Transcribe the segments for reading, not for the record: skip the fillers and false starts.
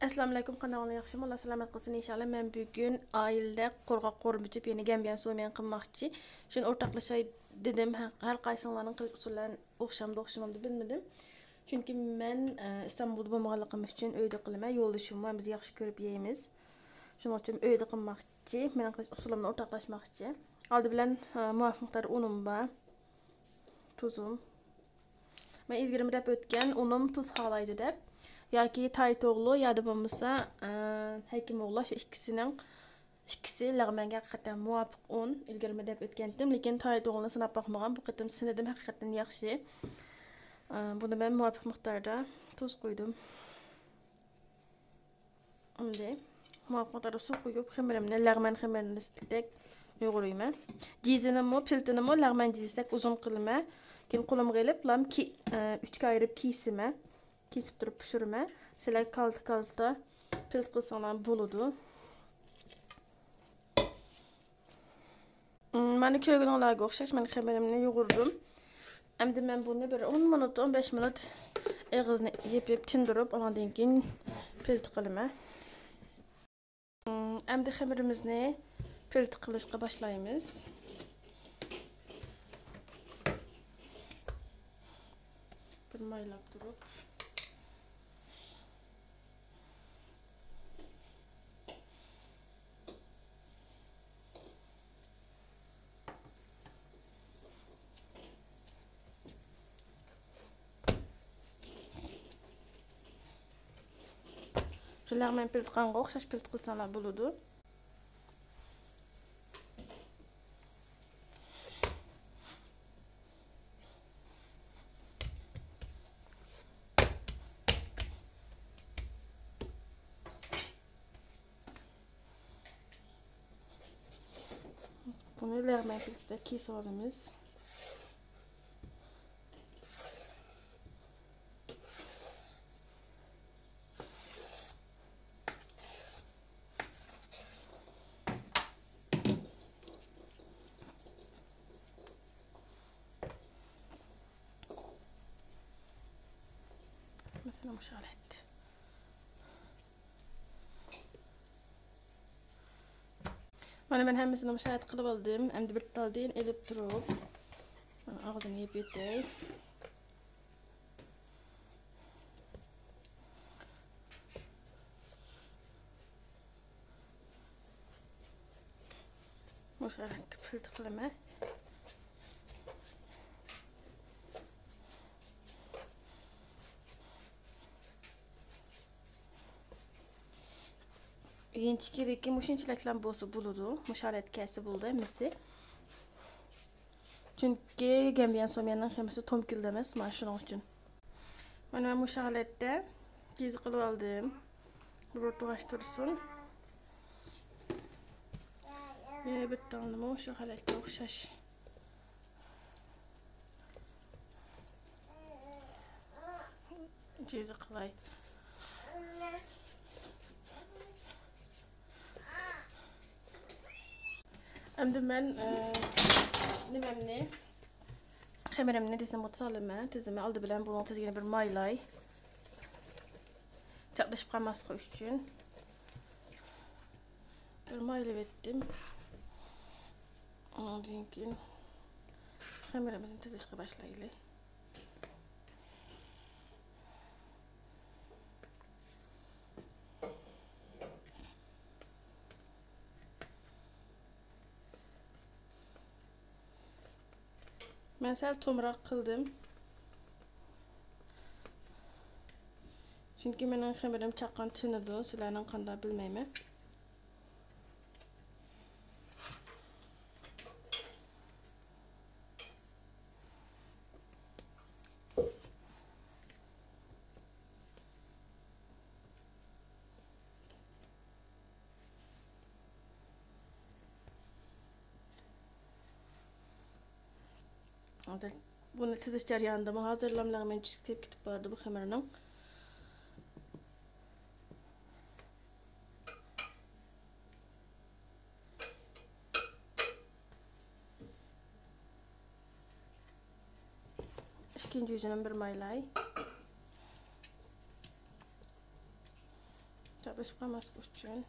Assalamu alaykum kanalına yaxshi mola selamat qilsin inşallah. Men bugun oilada qo'rg'oq qo'rib bitib, yeni gambiyan so'men qilmoqchi. Shuni o'rtoqlashay dedim. Har qaysilarning qilish usullarini o'xshamdi bilmadim. Chunki men Istanbulda bo'lmaganligim uchun uyda qilaman. Yo'ldoshim bilan biz yaxshi ko'rib yeymiz. Shuning uchun uyda qilmoqchi. Men qilish usullarimni o'rtoqlashmoqchi. Oldi bilan muvofiq miqdorda unim bor. Tuzum. Men ilgari deb o'tgan unim tuz xohlaydi deb. Yoki Taytoğlu ya da bo'lmasa Hakimoğlu shu ikkisi lag'manga haqiqatan muvofiq un ilgari deb o'tgandim, lekin Taytoğlu'ni sinab boqmagan. Bu qatim sinadim, haqiqatan yaxshi. Buni men muvofiq miqdorda tuz qo'ydim. Endi muvofiq miqdorda suv qo'yib xamirimni lag'man xamirini istikdek yo'g'irayman. Jizini mo, piltini mo lag'man jizdek uzun qilma. Keyin qo'limga olib, lam 3 ayirib kiysime. Kesip durup pişirme. Sizler kalta pilt kılsalar buludu. Bana köyün olayı okşaş. Ben xemirimni yoğurdum. Hem de ben bunu bir 10 minut 15 minut ağzını yiyip tindirip ondan keyin pilt kılma. Hem de xemirimizni pilt kılışqa başlayımız. Bir maylap durup Şularmen pilt qanqa o'xshash pilt qilsalar bo'ladi. Bunu lag'man piltda kesib olamiz. Mesela müşahet. Mana ben hemmisini müşahet qilib oldim. Endi bir taldan elib turib, ağzını yeb yetay. Müşahet pilt qilma. Yinchikiriki mushinchiliklar bo'lsa bo'ladi. Musharat kasi bo'ldi misi. Chunki gambiyan so'myanning hammasi tomkilda emas, mana shuning uchun. Mana men musharatda tez qilib oldim. Ro'tvash tursin. Yana bitta nima o'sha holatga o'xshash. Tez qilay. Endi men nimamni xamirimni tizimga solaman. Tizimni oldi bilan buni tizgina bir maylay. Chaqlashib qolmaslik uchun bir maylab etdim. Ondan keyin xamirimizni tizishga boshlaylik. Ben sel tomraq qildim. Çünkü mening xamirim chaqqan tinidi, sizlarning qanday bilmayman. Bunu tizish jarayonida men hazırlamlarımı chiqib ketib bordi bu xamirning. İkinci 2 yüzünün bir maylay. 2 yüzünün bir maylay. yumşaqlaşıp qalmaslık üçün.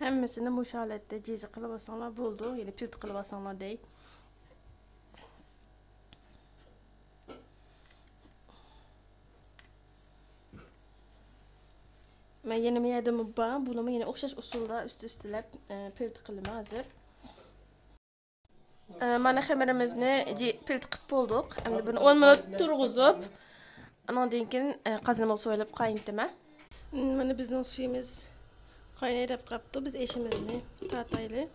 Həmməsini bu halətdə cici qılıb asanlar buldu. Yəni pilt qılıb asanlar deyil. Mən yeni yedim bu. Bunu yine oxşaş usulda üst-üstələb pilt qılımı hazır. Mana xəmirimizni pilt qılıb bulduq. Əmdə bunu 10 minut turğuzub, ondan keyin qazanma soyulub qaynatıma. Mana bizning suyimiz qaynayıb qapdı. Biz eşimizni tataylı.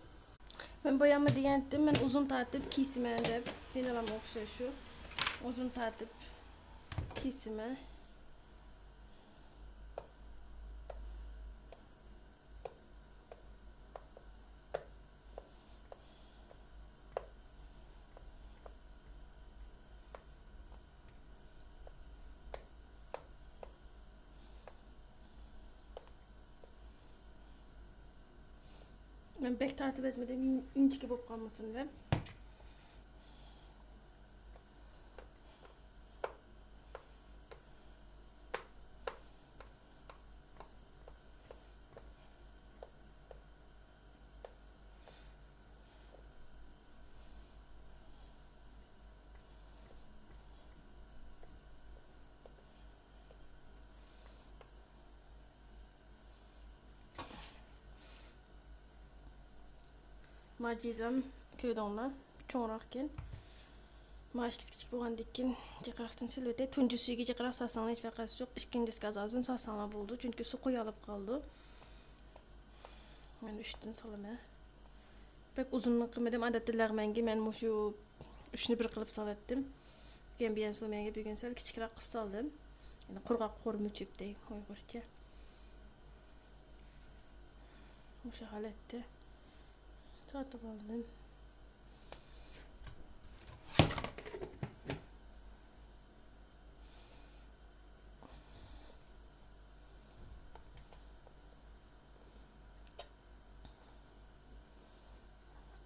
Ben boyama degandim, men uzun tatib kiysiman deb, tenalam o'xshash shu. Uzun tatib kiysiman. Ben pek tartib etmedim, inçiki bo'lib qolmasin deb. Macizam köydonla çoğunraqken. Maaş kiçik bolğandan keyin jaqraqdan silvete tuncu suyga jaqraq salsanlar hech vaqasi yo'q. İkincisi gazozun salsanlar bo'ldi, chunki suv qo'yilib qoldi. Men 3dan salaman. Pek uzunluq qilmadim, odatda lag'manga men shu 3ni bir qilib salatdim. Gambian so'manga bugun sal kichikroq qilib soldim. Yani qurg'oq qo'rmuchibdek Uyg'urcha. O'sha holatda tatib oldim.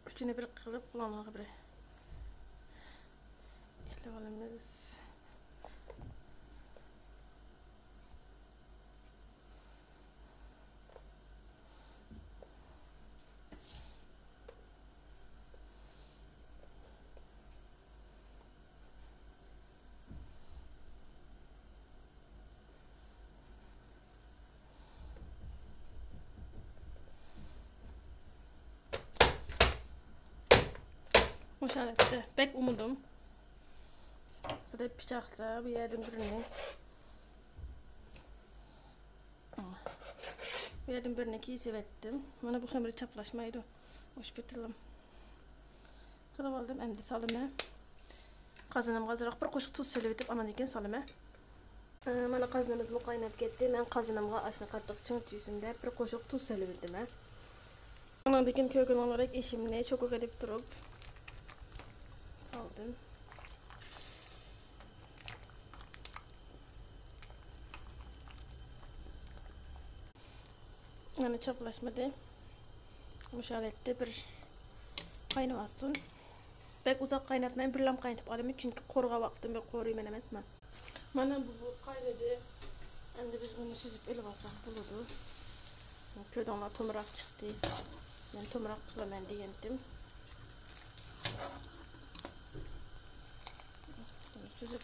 Üçünü bir qilib qulog'iga bir etlab olamiz. Hoşalette pek umudum. Bu da bıçakla bir yerden birini. Bir yerden birini kesip ettim. Bana bu xəmiri çaplaşmaydı. Hoş bitirdim. Qılıb aldım, endi salıma. Qazanım qazıraq bir qoşuq tuz selib etib, anan ekan salıma. Mana qazanımız bu qaynab ketdi. Men qazanımğa aşını qattiq çimçüsündə bir qoşuq tuz selib etdim. Anan ekan kökün olarak eşimni çok edib turib saldım. Yani çaplaşmadı. Bu şalette bir kaynamasın. Pek uzak kaynatmayın, bir lam kaynatıp alayım çünkü korga vaktim bir koruyum enemezmem. Bana bu kaynadı. Hem de biz bunu süzüp ele basak buludu. Köyden tomurak çıktı. Ben tomurak kılamen diyendim. Süzüp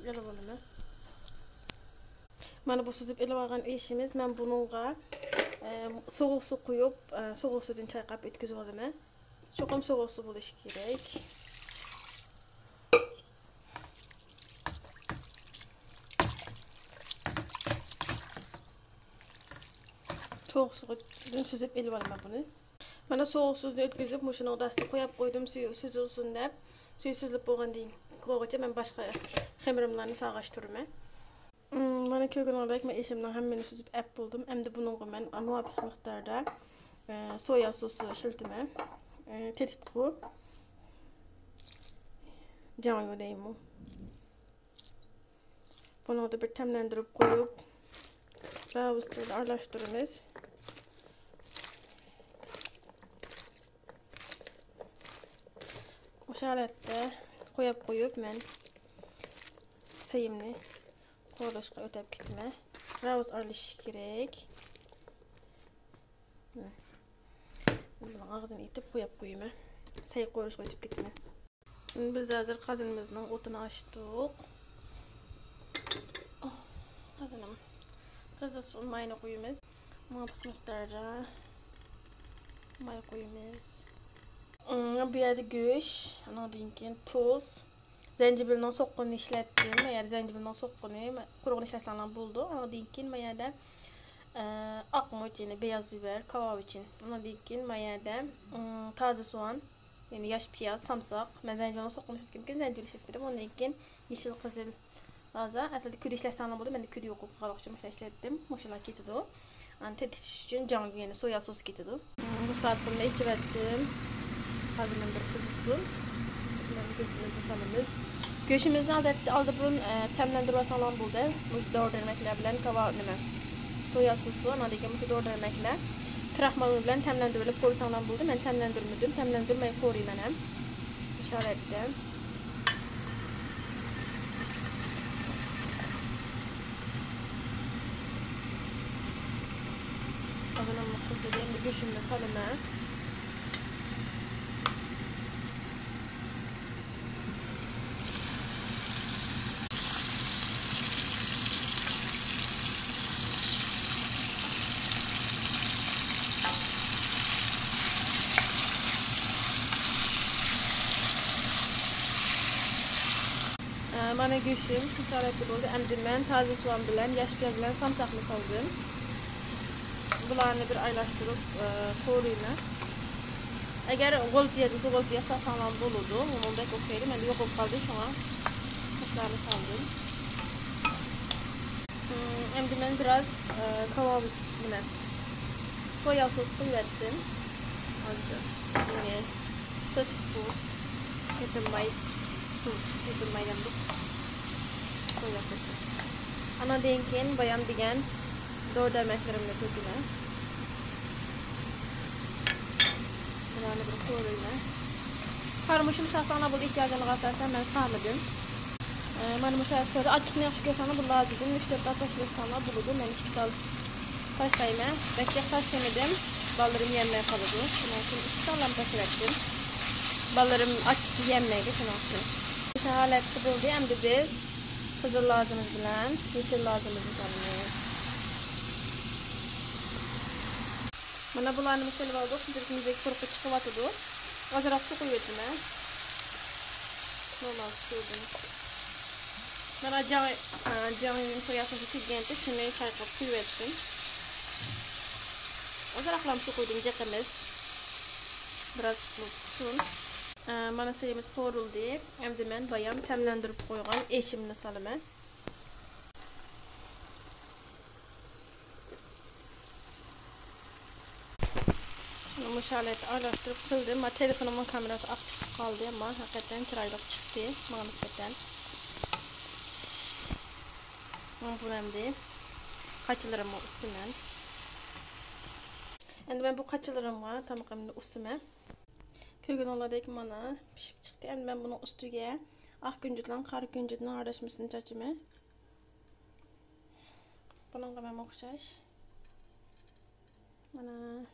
ele bakalım. Mana bu süzüp ele algan eşimiz, men bununla soğuk su koyup, soğuk sudan çayqap etkizip alayım. Çoxum soğuk su buluş gerek. Soğuk sudan süzüp ele alayım bunu. Mana soğuk sudan ötküzüp, muşunu odasına koyup koydum suyu süzülsün dep. Suyu süzülüp bolğandan keyin ben başka xemirimlerini sağaştırıyorum. Mana kökün olarak men eşimden hemmeni süzüp ep buldum. Hem de bunun men muvafiq miqdarda soya sosu işiltime. Tetik bu. Can deyim o. Bunu da bir temlendirip koyup ravusları arlaştırırız. O şalette koyup men sayımını koyulaşqa ötep gitme. Ravus aralış gerek. Bunun ağzını itip koyup sayı koyulaşqa ötep gitme. Biz hazır qazanımızın otunu açtık. Qazanım. Kızı son mayını koyuyoruz. Muvafiq miqdarda may koyuyoruz. Bu yerde göç, ondan keyin tuz, zencefilin soqqunu işletdim. Eğer zencefilin soqqunu quruq işletsem buldu. Ondan keyin bu yerde akmoç yani beyaz biber, kebap için. Ondan keyin bu yerde taze soğan, yani yaş piyaz, samsak. Ben zencefilin soqqunu işletdim. Zencefil işletdim. Ondan keyin yeşil kızıl Aza, aslında kürü işletsem buldu. Ben de kürü yok qaroqçum işletdim. Moşala ketidi o. Tetiş için can yani soya sosu ketidi. Bu saat bunu içip ettim. Hazırlandı bir kuzusu. Göğsümüzü salımız. Göğsümüzü aldı bunun temlendirmesi alan buldu. Bu doğru demekler bilen kava nime. Soya sosu, ona diyeceğim bu doğru demekler. Tırahmalı bilen temlendirilip korusu alan buldu. Ben temlendirmedim. Temlendirmeyi koruyayım benim. İşarettim. Kazanımı kızdırayım. Bir göğsümde salımı. Bana göğsüm işaretli oldu. Emdirmen taze soğan bilen, yaş piyaz bilen samsaklı saldım. Bularını bir aylaştırıp koruyma. Eğer gol piyasa sağlam bulurdu, onu da koysaydım. Ben de yok olup kaldı şu an. Kuşlarını saldım. Emdirmen biraz kebap üstüne soya sosu verdim. Azıcık. Yine süt bu. Ketimay. Ketimay yandık. Soya sosu. Ana denken bayam digen doğru demeklerimle köküne. Bunları bir koruyma. Karmışım sasana bul ihtiyacını kasarsan ben sağladım. Benim müşahitleri açıkını yaxşı görsana bu lazım. 3-4 taşlı sana buludum. Ben içki dal taşlayma. Bekle taşlamadım. Ballarım yenmeye kalıdı. Şunun için 2 sallam taşıraktım. Ballarım açık yenmeye geçen olsun. Şahaletli buldu. Hem de biz kızıl lazımız bilen, yeşil lazımız bilen. Mana bularni mesela oldu. Şimdi quruq chiqib atadi. Ozroq suv quyib o'tdim. Normal suvdim. Mana joyning soya sosu kuygancha shuni chayqab quyib o'tdim. Ozroqlam suv quydim jeqimiz. Biraz so'sun. Mana suyimiz qo'rildi. Endi men bayam tamlantirib qo'ygan eshimni solaman. Müşahidet araştırıp kıldım. Ama telefonumun kamerası açık kaldı ama hakikaten çıraylık çıktı. Bana nispeten. Ama bu önemli. Kaçılarımı ısınan. Şimdi ben bu kaçılarımı tamamıyla ısınan. Kögün olarak bana pişip çıktı. Şimdi ben bunun üstüge ak güncütle kar güncütle araşmasını çaçımı. Bunun kadar okşaş. Bana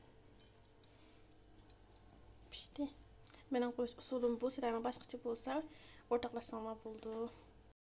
pişti. Benim usulüm bu. Sizlerden başkaça bulsa ortaklaşsam buldu.